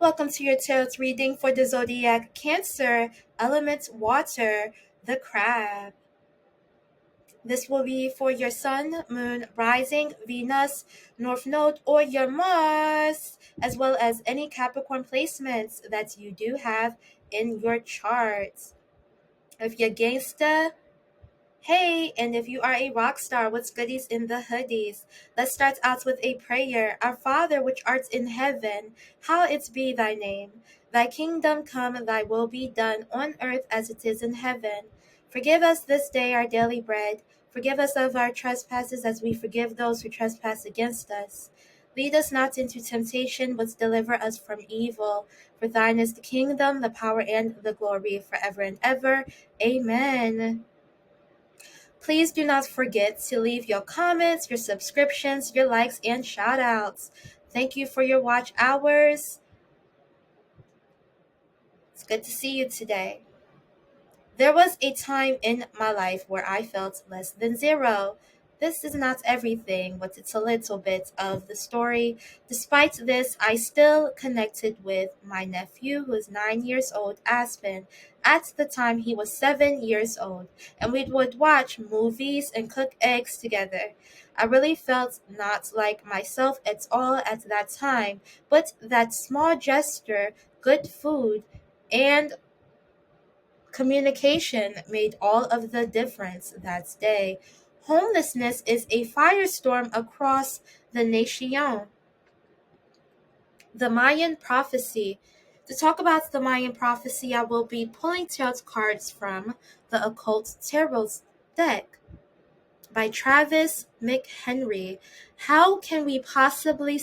Welcome to your tarot reading for the zodiac Cancer, element water, the crab. This will be for your sun, moon, rising, Venus, north node, or your Mars, as well as any Capricorn placements that you do have in your chart. If you're gangsta, hey, and if you are a rock star, what's goodies in the hoodies? Let's start out with a prayer. Our Father, which art in heaven, hallowed be thy name. Thy kingdom come, thy will be done on earth as it is in heaven. Forgive us this day our daily bread. Forgive us of our trespasses as we forgive those who trespass against us. Lead us not into temptation, but deliver us from evil. For thine is the kingdom, the power, and the glory forever and ever. Amen. Please do not forget to leave your comments, your subscriptions, your likes, and shout-outs. Thank you for your watch hours. It's good to see you today. There was a time in my life where I felt less than zero. This is not everything, but it's a little bit of the story. Despite this, I still connected with my nephew, who is 9 years old, Aspen. At the time, he was 7 years old, and we would watch movies and cook eggs together. I really felt not like myself at all at that time, but that small gesture, good food, and communication made all of the difference that day. Homelessness is a firestorm across the nation. The Mayan Prophecy. To talk about the Mayan Prophecy, I will be pulling tarot cards from the Occult Tarot deck by Travis McHenry. How can we possibly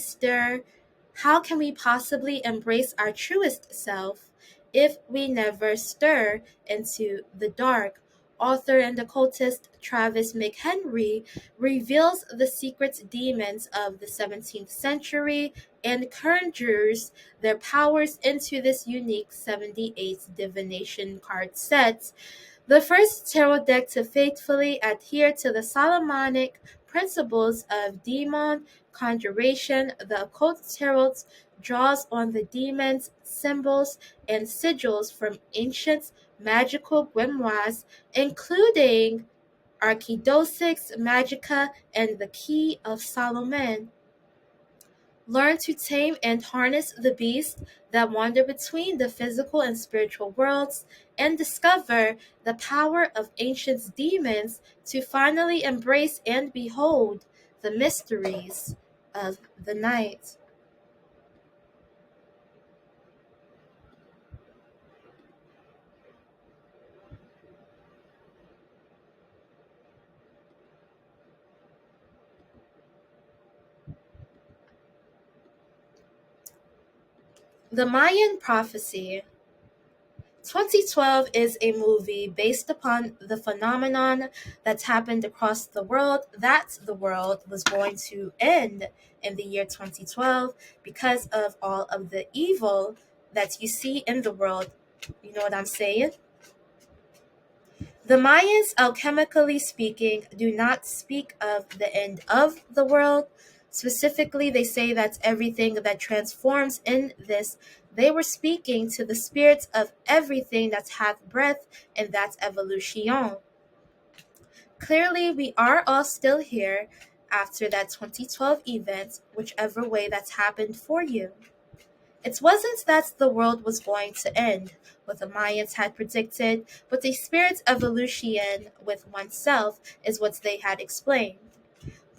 embrace our truest self if we never stir into the dark? Author and occultist Travis McHenry reveals the secret demons of the 17th century and conjures their powers into this unique 78 divination card set, the first tarot deck to faithfully adhere to the Solomonic principles of demon conjuration. The occult tarot draws on the demons, symbols, and sigils from ancient magical grimoires, including Archideusis Magica and the Key of Solomon. Learn to tame and harness the beasts that wander between the physical and spiritual worlds, and discover the power of ancient demons to finally embrace and behold the mysteries of the night. The Mayan Prophecy. 2012 is a movie based upon the phenomenon that's happened across the world, that the world was going to end in the year 2012 because of all of the evil that you see in the world. You know what I'm saying? The Mayans, alchemically speaking, do not speak of the end of the world. Specifically, they say that's everything that transforms in this. They were speaking to the spirits of everything that hath breath, and that's evolution. Clearly, we are all still here after that 2012 event, whichever way that's happened for you. It wasn't that the world was going to end, what the Mayans had predicted, but a spirit evolution with oneself is what they had explained.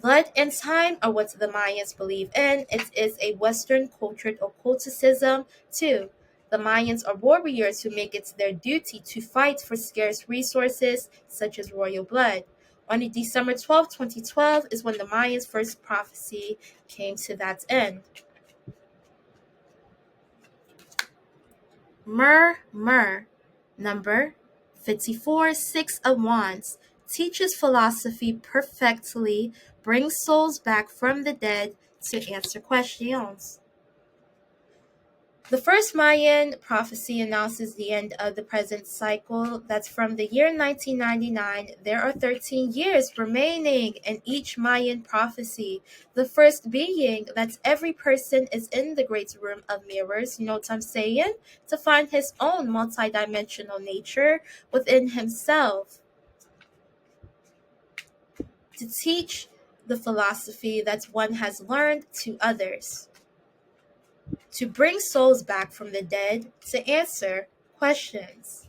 Blood and time are what the Mayans believe in. It is a Western cultured occulticism too. The Mayans are warriors who make it their duty to fight for scarce resources such as royal blood. On December 12, 2012 is when the Mayans' first prophecy came to that end. M0VIE, number 54, 6 of Wands, teaches philosophy perfectly, brings souls back from the dead to answer questions. The first Mayan prophecy announces the end of the present cycle. That's from the year 1999. There are 13 years remaining in each Mayan prophecy. The first being that every person is in the great room of mirrors, you know what I'm saying? To find his own multidimensional nature within himself. To teach the philosophy that one has learned to others. To bring souls back from the dead, to answer questions.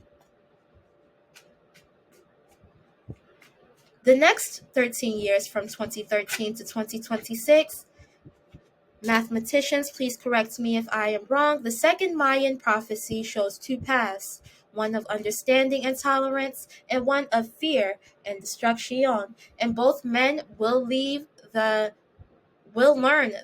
The next 13 years, from 2013 to 2026, mathematicians, please correct me if I am wrong, the second Mayan prophecy shows two paths, one of understanding and tolerance, and one of fear and destruction. And both men will learn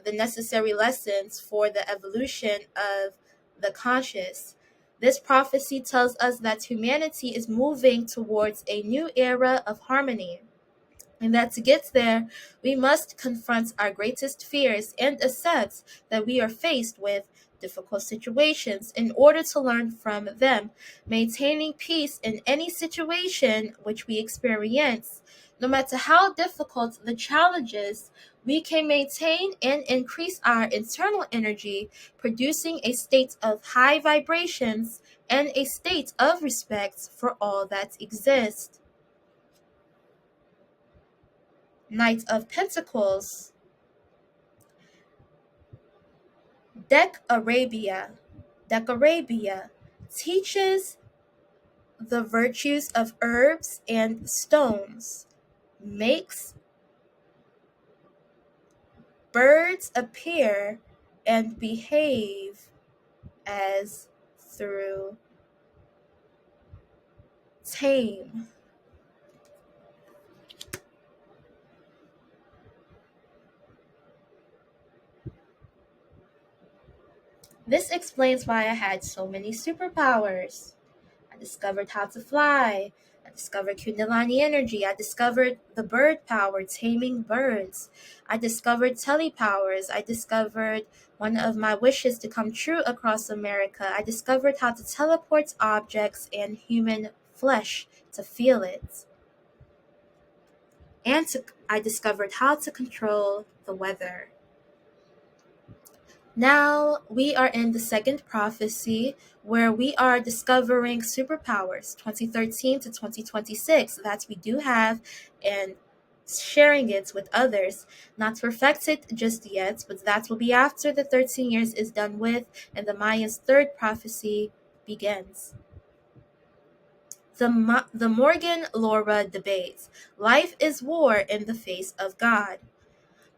the necessary lessons for the evolution of the conscious. This prophecy tells us that humanity is moving towards a new era of harmony, and that to get there, we must confront our greatest fears and accept that we are faced with difficult situations in order to learn from them, maintaining peace in any situation which we experience. No matter how difficult the challenges, we can maintain and increase our internal energy, producing a state of high vibrations and a state of respect for all that exists. Knight of Pentacles, Deck Arabia teaches the virtues of herbs and stones, makes birds appear and behave as through tame. This explains why I had so many superpowers. I discovered how to fly. I discovered Kundalini energy. I discovered the bird power, taming birds. I discovered telepowers. I discovered one of my wishes to come true across America. I discovered how to teleport objects and human flesh to feel it. And I discovered how to control the weather. Now we are in the second prophecy where we are discovering superpowers 2013 to 2026 that we do have and sharing it with others. Not perfected just yet, but that will be after the 13 years is done with and the Mayans' third prophecy begins. The Morgan Laura debate. Life is war in the face of God.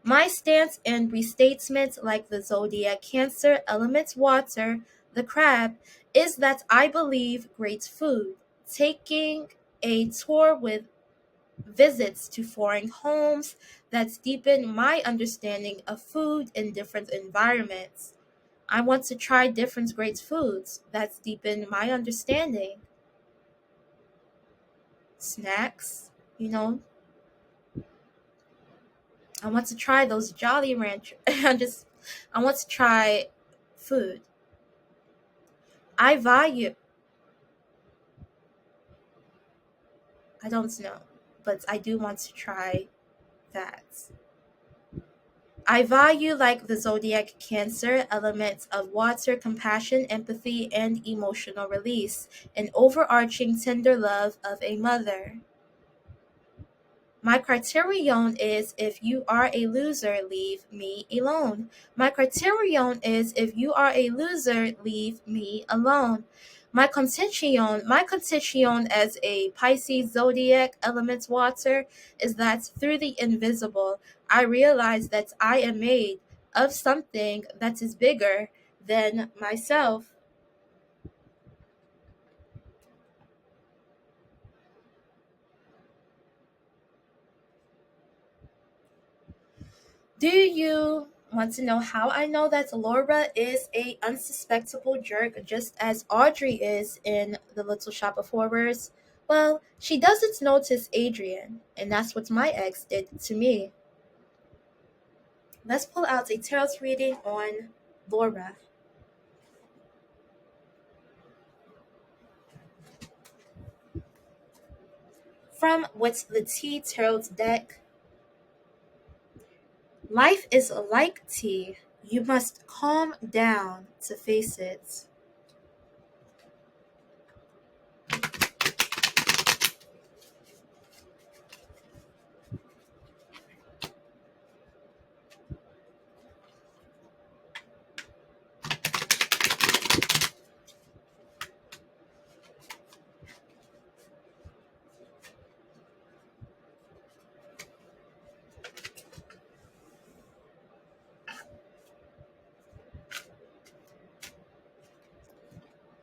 My stance and restatement, like the zodiac Cancer, element water, the crab, is that I believe great food, taking a tour with visits to foreign homes that deepen my understanding of food in different environments. I want to try different great foods that deepen my understanding. Snacks, you know, I want to try those Jolly Rancher. I want to try food. I value, I don't know, but I do want to try that. I value, like the zodiac Cancer, elements of water, compassion, empathy, and emotional release, an overarching tender love of a mother. My criterion is if you are a loser, leave me alone. My criterion is if you are a loser, leave me alone. My contention as a Pisces zodiac element water is that through the invisible, I realize that I am made of something that is bigger than myself. Do you want to know how I know that Laura is a unsuspectable jerk just as Audrey is in The Little Shop of Horrors? Well, she doesn't notice Adrian, and that's what my ex did to me. Let's pull out a tarot reading on Laura. from What's the Tea Tarot's deck. Life is like tea. You must calm down to face it.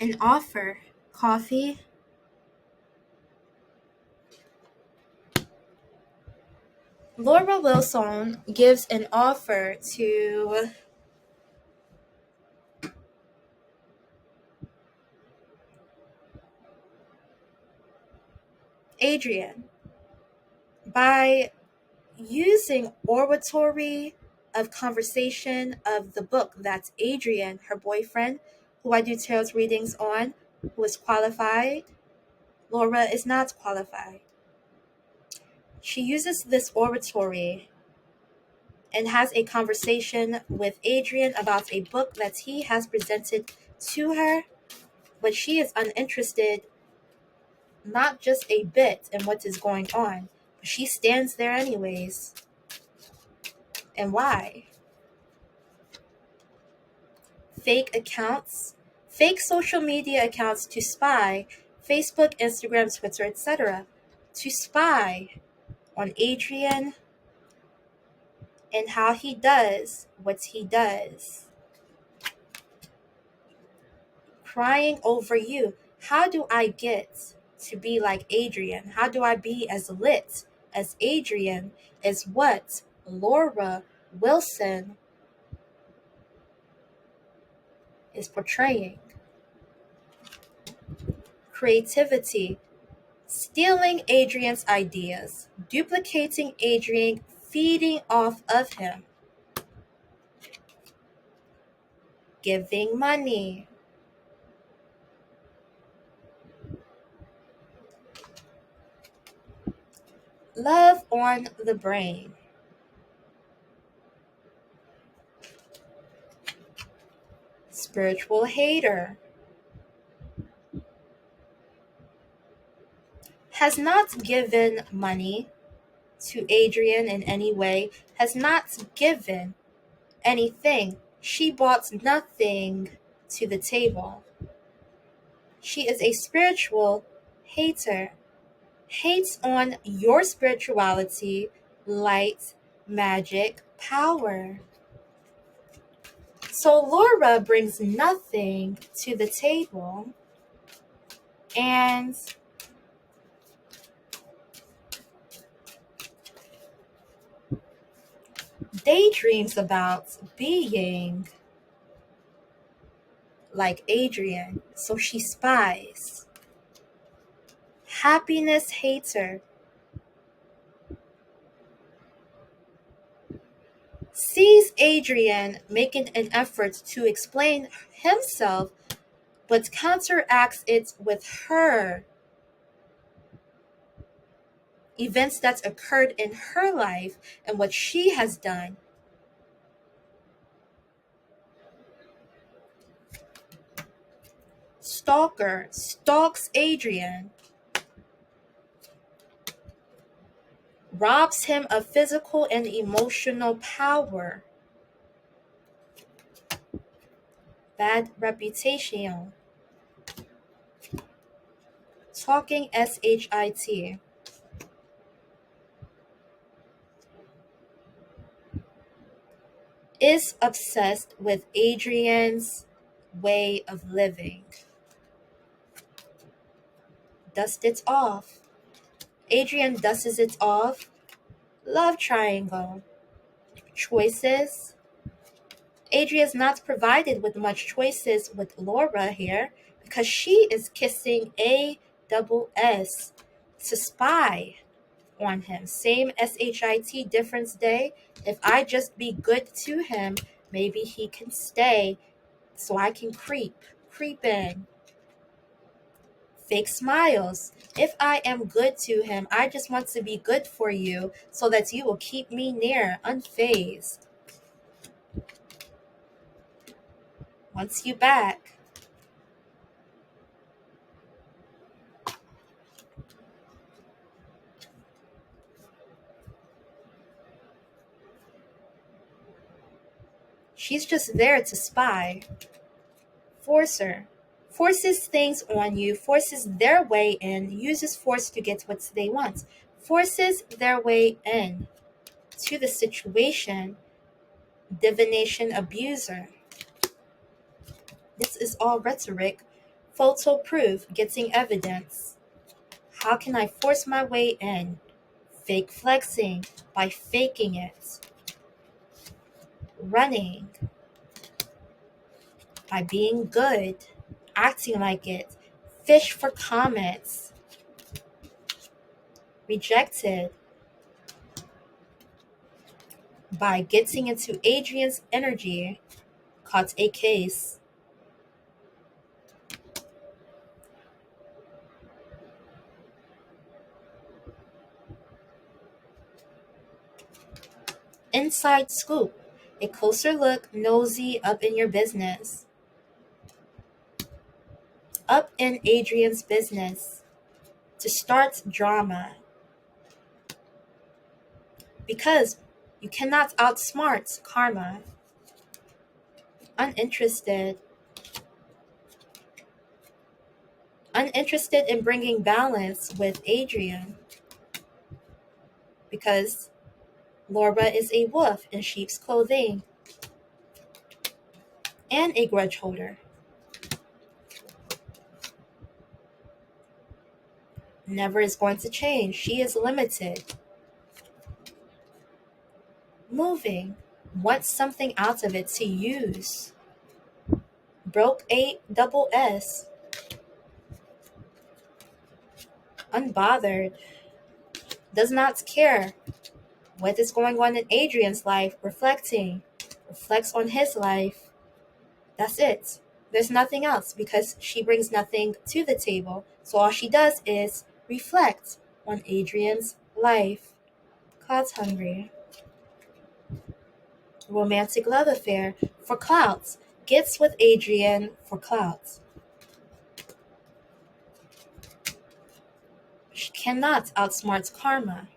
An offer. Coffee. Laura Wilson gives an offer to Adrian by using oratory of conversation of the book. That's Adrian, her boyfriend, who I do tarot readings on, who is qualified. Laura is not qualified. She uses this oratory and has a conversation with Adrian about a book that he has presented to her, but she is uninterested, not just a bit, in what is going on. But she stands there anyways. And why? Fake accounts, fake social media accounts to spy, Facebook, Instagram, Twitter, etc., to spy on Adrian and how he does what he does. Crying over you. How do I get to be like Adrian? How do I be as lit as Adrian? Is what Laura Wilson is portraying. Creativity. Stealing Adrian's ideas, duplicating Adrian, feeding off of him. Giving money. Love on the brain. Spiritual hater. Has not given money to Adrian in any way, has not given anything. She brought nothing to the table. She is a spiritual hater. Hates on your spirituality, light, magic, power. So Laura brings nothing to the table and daydreams about being like Adrian. So she spies. Happiness hater. Sees Adrian making an effort to explain himself, but counteracts it with her events that occurred in her life and what she has done. Stalker stalks Adrian, robs him of physical and emotional power. Bad reputation. Talking shit. Is obsessed with Adrian's way of living. Dust it off. Adrian dusts it off. Love triangle. Choices. Adrian's not provided with much choices with Laura here because she is kissing ASS to spy on him. Same shit difference day. If I just be good to him, maybe he can stay so I can creep in. Fake smiles. If I am good to him, I just want to be good for you so that you will keep me near, unfazed. Wants you back. She's just there to spy. Forcer. Forces things on you, forces their way in, uses force to get what they want. Forces their way in to the situation. Divination abuser. This is all rhetoric. Photo proof, getting evidence. How can I force my way in? Fake flexing, by faking it. Running, by being good, acting like it. Fish for comments. Rejected, by getting into Adrian's energy. Caught a case. Inside scoop, a closer look, nosy up in your business. Up in Adrian's business. To start drama. Because you cannot outsmart karma. Uninterested. Uninterested in bringing balance with Adrian. Because Laura is a wolf in sheep's clothing. And a grudge holder. Never is going to change. She is limited. Moving. Wants something out of it to use. Broke a double S. Unbothered. Does not care what is going on in Adrian's life. Reflecting. Reflects on his life. That's it. There's nothing else because she brings nothing to the table. So all she does is reflect on Adrian's life. Cause hungry. Romantic love affair for clout. Gets with Adrian for clout. She cannot outsmart karma.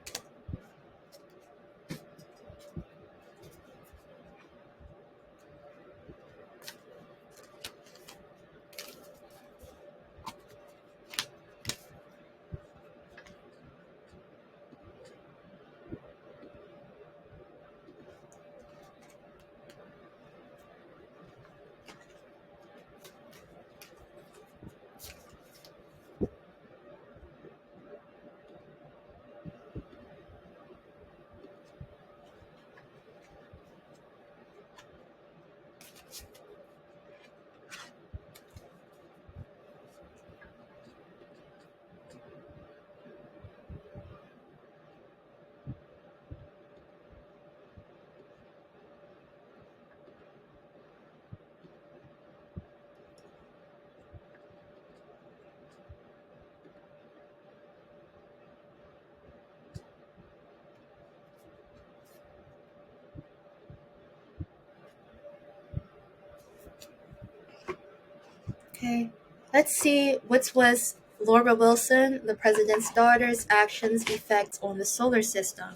Okay, let's see what was Laura Wilson, the president's daughter's actions effect on the solar system.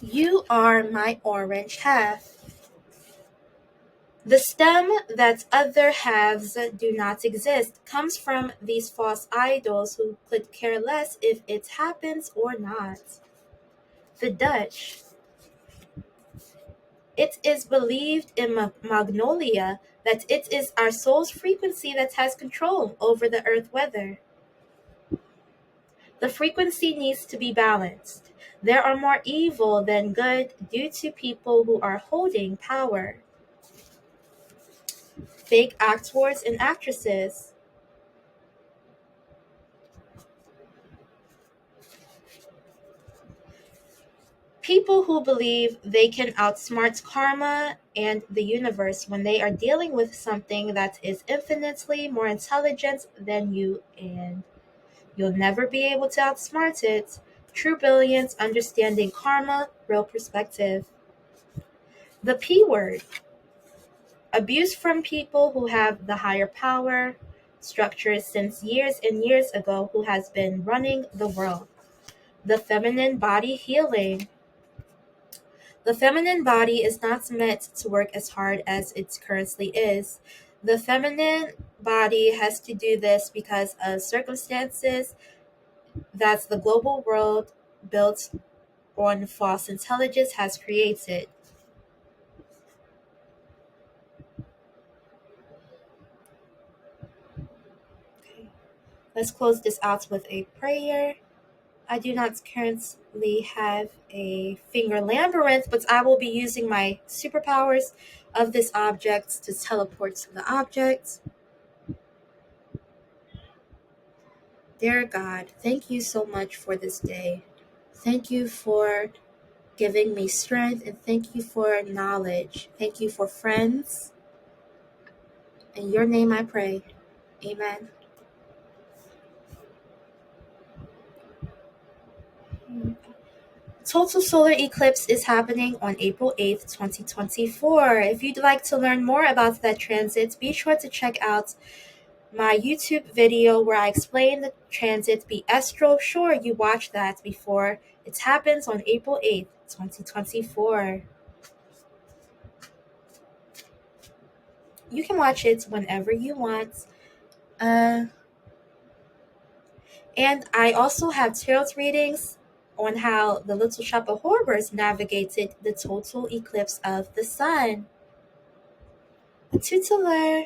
You are my orange half. The stem that other halves do not exist comes from these false idols who could care less if it happens or not. The Dutch. It is believed in Magnolia that it is our soul's frequency that has control over the earth weather. The frequency needs to be balanced. There are more evil than good due to people who are holding power. fake actors and actresses. People who believe they can outsmart karma and the universe when they are dealing with something that is infinitely more intelligent than you, and you'll never be able to outsmart it. True brilliance, understanding karma, real perspective. The P word. Abuse from people who have the higher power structures since years and years ago, who has been running the world. The feminine body healing. The feminine body is not meant to work as hard as it currently is. The feminine body has to do this because of circumstances that the global world built on false intelligence has created. Okay. Let's close this out with a prayer. I do not currently have a finger labyrinth, but I will be using my superpowers of this object to teleport to the object. Dear God, thank you so much for this day. Thank you for giving me strength, and thank you for knowledge. Thank you for friends. In your name I pray. Amen. Total solar eclipse is happening on April 8th, 2024. If you'd like to learn more about that transit, be sure to check out my YouTube video where I explain the transit. Be ASTRO. Sure, you watched that before. It happens on April 8th, 2024. You can watch it whenever you want. And I also have tarot readings on how the Little Shop of Horrors navigated the total eclipse of the sun. Tutelar.